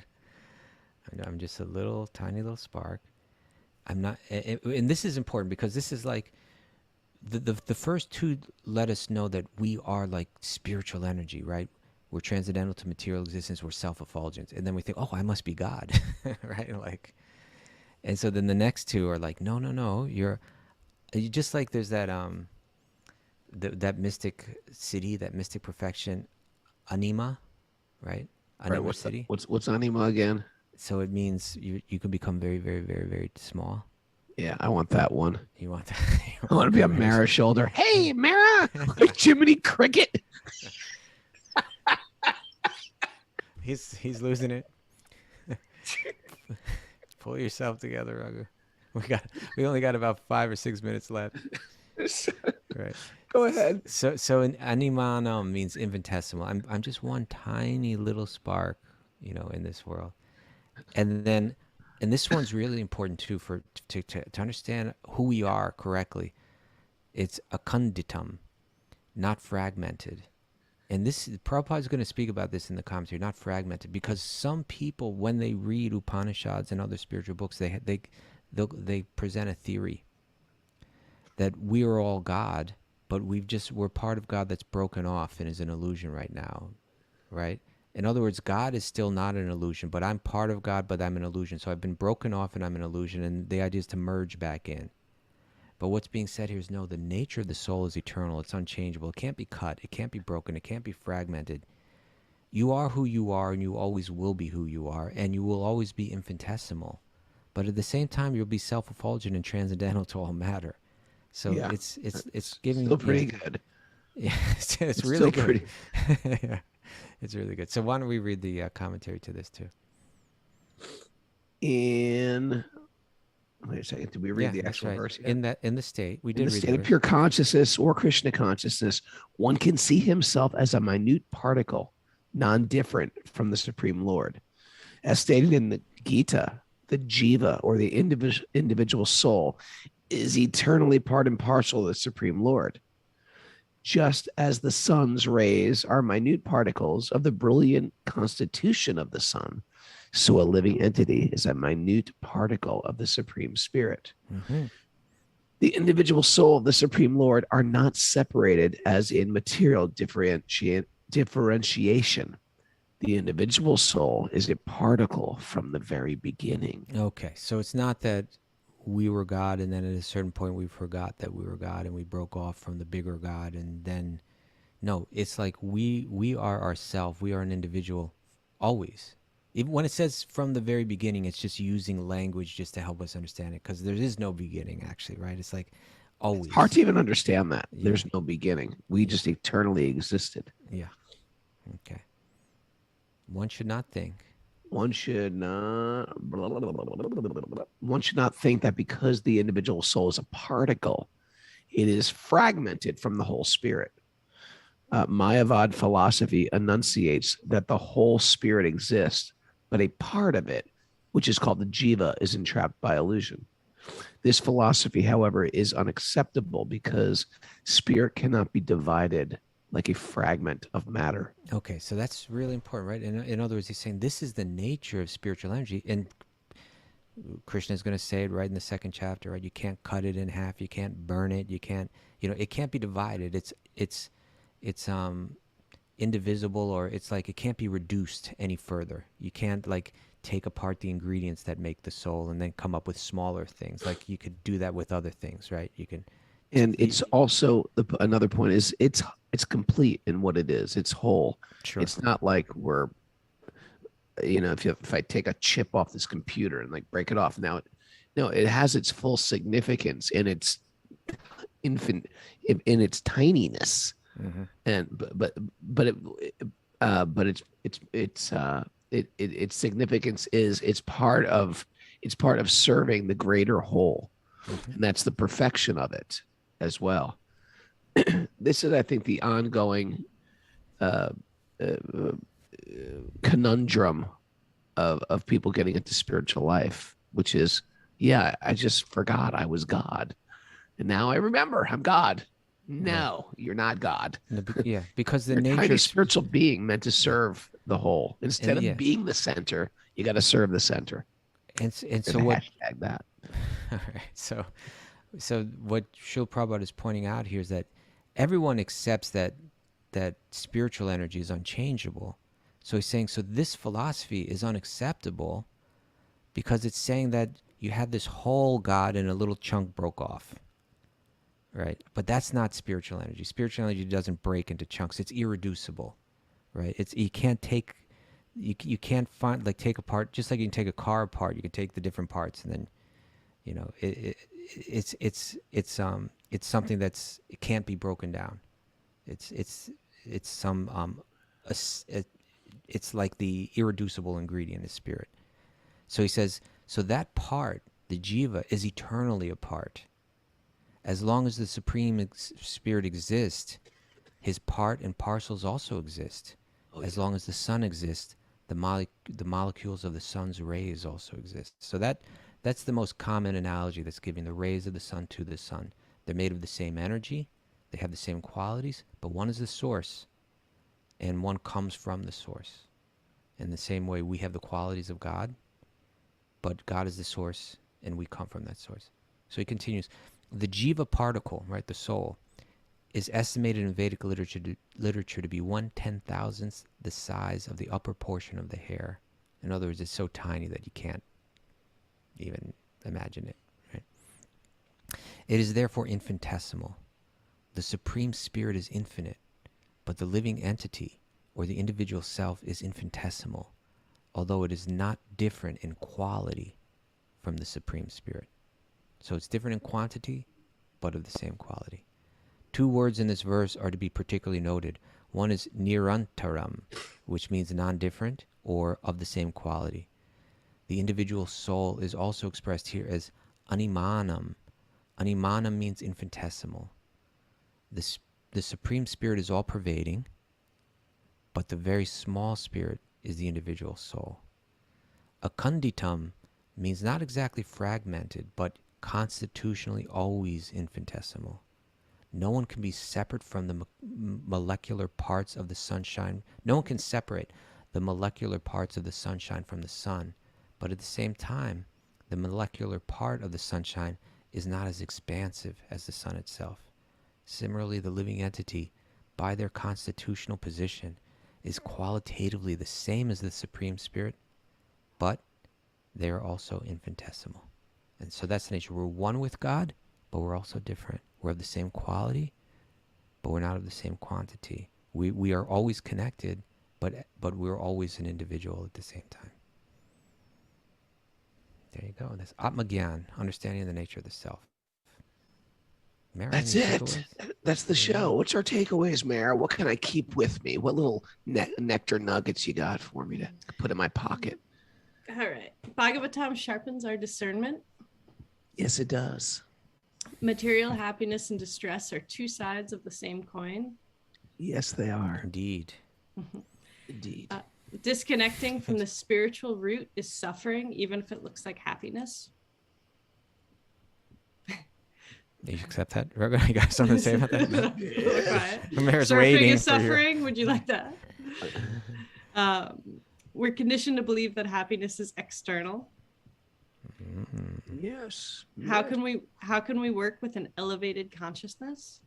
I'm just a little tiny little spark. I'm not, and this is important because this is like the first two let us know that we are like spiritual energy, right? We're transcendental to material existence. We're self-effulgent, and then we think, oh, I must be God, right? Like, and so then the next two are like, no, you're just like there's that that mystic city, that mystic perfection, anima, right? Anima Right, city. What's anima again? So it means you can become very, very, very, very small. Yeah, I want that one. You want that? I want to be a Mara shoulder. Hey, Mara, like Jiminy Cricket. He's losing it. Pull yourself together, Raghu. We only got about 5 or 6 minutes left. Right. Go ahead. So in animanam means infinitesimal. I'm just one tiny little spark, in this world. And this one's really important too to understand who we are correctly. It's akanditam, not fragmented. And Prabhupada is going to speak about this in the commentary, not fragmented, because some people, when they read Upanishads and other spiritual books, they present a theory that we are all God, but we're part of God that's broken off and is an illusion right now, right? In other words, God is still not an illusion, but I'm part of God, but I'm an illusion. So I've been broken off and I'm an illusion, and the idea is to merge back in. But what's being said here is no, the nature of the soul is eternal. It's unchangeable. It can't be cut. It can't be broken. It can't be fragmented. You are who you are, and you always will be who you are, and you will always be infinitesimal. But at the same time, you'll be self-effulgent and transcendental to all matter. So yeah, it's giving still pretty good. Yeah, it's really good. Yeah. It's really good. So why don't we read the commentary to this too? Wait a second. Did we read the actual right. verse? Yet? In the state, we did. In the read state of pure consciousness or Krishna consciousness, one can see himself as a minute particle, non-different from the Supreme Lord. As stated in the Gita, the jiva, or the individual soul, is eternally part and parcel of the Supreme Lord. Just as the sun's rays are minute particles of the brilliant constitution of the sun, so a living entity is a minute particle of the Supreme Spirit. Mm-hmm. The individual soul of the Supreme Lord are not separated as in material differentiation. The individual soul is a particle from the very beginning. Okay, so it's not that we were God and then at a certain point we forgot that we were God and we broke off from the bigger God, and then no, it's like we are ourself. We are an individual always. Even when it says from the very beginning, it's just using language just to help us understand it, because there is no beginning actually, right? It's like always. It's hard to even understand that. Yeah. There's no beginning. We just eternally existed. Yeah. Okay. One should not think. One should not think that because the individual soul is a particle, it is fragmented from the whole spirit. Mayavad philosophy enunciates that the whole spirit exists, but a part of it, which is called the jiva, is entrapped by illusion. This philosophy, however, is unacceptable because spirit cannot be divided like a fragment of matter. Okay, so that's really important, right? In other words, he's saying this is the nature of spiritual energy, and Krishna is going to say it right in the second chapter, right? You can't cut it in half, you can't burn it, you can't, it can't be divided. It's indivisible, or it's like it can't be reduced any further. You can't like take apart the ingredients that make the soul and then come up with smaller things. Like you could do that with other things, right? You can. And it's also another point is it's complete in what it is. It's whole. Sure. It's not like we're, if I take a chip off this computer and like break it off now, it has its full significance in its in its tininess. Mm-hmm. Its significance is it's part of serving the greater whole, Mm-hmm. and that's the perfection of it as well. This is, I think, the ongoing conundrum of people getting into spiritual life, which is, I just forgot I was God, and now I remember I'm God. No, you're not God. Yeah, because the You're a nature tiny of spiritual being meant to serve the whole. Instead of yeah. being the center, you got to serve the center. and so what? Hashtag that. All right, so what Srila Prabhupada is pointing out here is that everyone accepts that spiritual energy is unchangeable. So he's saying, so this philosophy is unacceptable because it's saying that you had this whole God and a little chunk broke off. Right, but that's not spiritual energy. Spiritual energy doesn't break into chunks. It's irreducible, right? You can't take apart, just like you can take a car apart. You can take the different parts, and then, it's something it can't be broken down. It's like the irreducible ingredient is spirit. So he says, so that part, the jiva, is eternally apart. As long as the Supreme Spirit exists, his part and parcels also exist. As long as the sun exists, the molecules of the sun's rays also exist. So that's the most common analogy that's giving the rays of the sun to the sun. They're made of the same energy, they have the same qualities, but one is the source, and one comes from the source. In the same way, we have the qualities of God, but God is the source, and we come from that source. So he continues. The jiva particle, right, the soul, is estimated in Vedic literature to be 1/10,000th the size of the upper portion of the hair. In other words, it's so tiny that you can't even imagine it. Right? It is therefore infinitesimal. The Supreme Spirit is infinite, but the living entity, or the individual self, is infinitesimal, although it is not different in quality from the Supreme Spirit. So it's different in quantity, but of the same quality. Two words in this verse are to be particularly noted. One is nirantaram, which means non-different or of the same quality. The individual soul is also expressed here as animanam. Animanam means infinitesimal. The Supreme Spirit is all-pervading, but the very small spirit is the individual soul. Akanditam means not exactly fragmented, but constitutionally always infinitesimal. No one can be separate from the molecular parts of the sunshine. No one can separate the molecular parts of the sunshine from the sun, but at the same time, the molecular part of the sunshine is not as expansive as the sun itself. Similarly, the living entity, by their constitutional position, is qualitatively the same as the Supreme Spirit, but they are also infinitesimal. And so that's the nature. We're one with God, but we're also different. We're of the same quality, but we're not of the same quantity. We are always connected, but we're always an individual at the same time. There you go. That's Atmagyan, understanding the nature of the self. Mara, That's any it. takeaways? That's the show. What's our takeaways, Mara? What can I keep with me? What little nectar nuggets you got for me to put in my pocket? All right. Bhagavatam sharpens our discernment. Yes, it does. Material happiness and distress are two sides of the same coin. Yes, they are. Indeed. Indeed. Disconnecting from the spiritual root is suffering, even if it looks like happiness. You accept that? Raghunath, you got something to say about that? Mara's Surfing waiting is for your... suffering. Would you like that? We're conditioned to believe that happiness is external. Yes. How can we work with an elevated consciousness?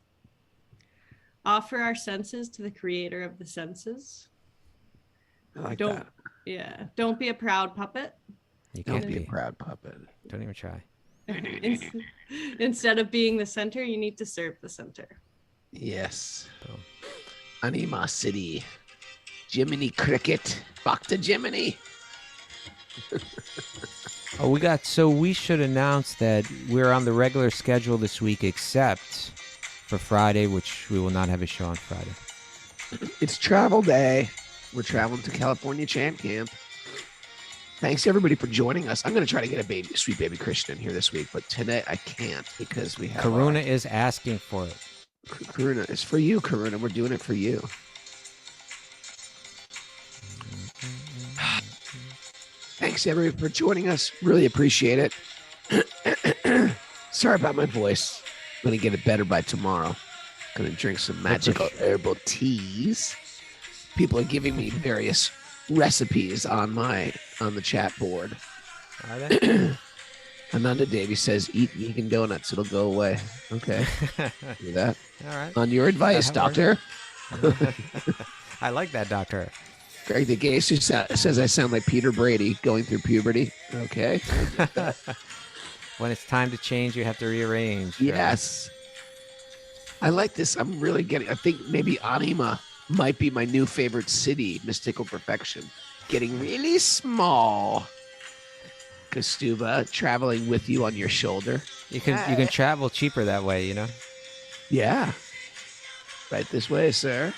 Offer our senses to the creator of the senses. I like Don't that. Yeah. Don't be a proud puppet. You Don't can't be a proud puppet. Don't even try. Instead of being the center, you need to serve the center. Yes. Boom. Anima City. Jiminy Cricket. Bhakti Jiminy. Oh, we should announce that we're on the regular schedule this week, except for Friday, which we will not have a show on Friday. It's travel day. We're traveling to California Chant Camp. Thanks everybody for joining us. I'm going to try to get a sweet baby Christian in here this week, but today I can't because we have Karuna is asking for it. Karuna. It's for you, Karuna. We're doing it for you. Thanks everybody for joining us. Really appreciate it. Sorry about my voice. I'm going to get it better by tomorrow. Going to drink some magical herbal teas. People are giving me various recipes on the chat board. Are they? Ananda Devi says, eat vegan donuts. It'll go away. Okay. Do that. All right. On your advice, doctor. I like that, doctor. Greg the Gay says I sound like Peter Brady going through puberty. Okay. When it's time to change, you have to rearrange. Yes. I like this. I'm really I think maybe Anima might be my new favorite city, mystical perfection. Getting really small. Kaustubha, traveling with you on your shoulder. You can travel cheaper that way, you know? Yeah. Right this way, sir.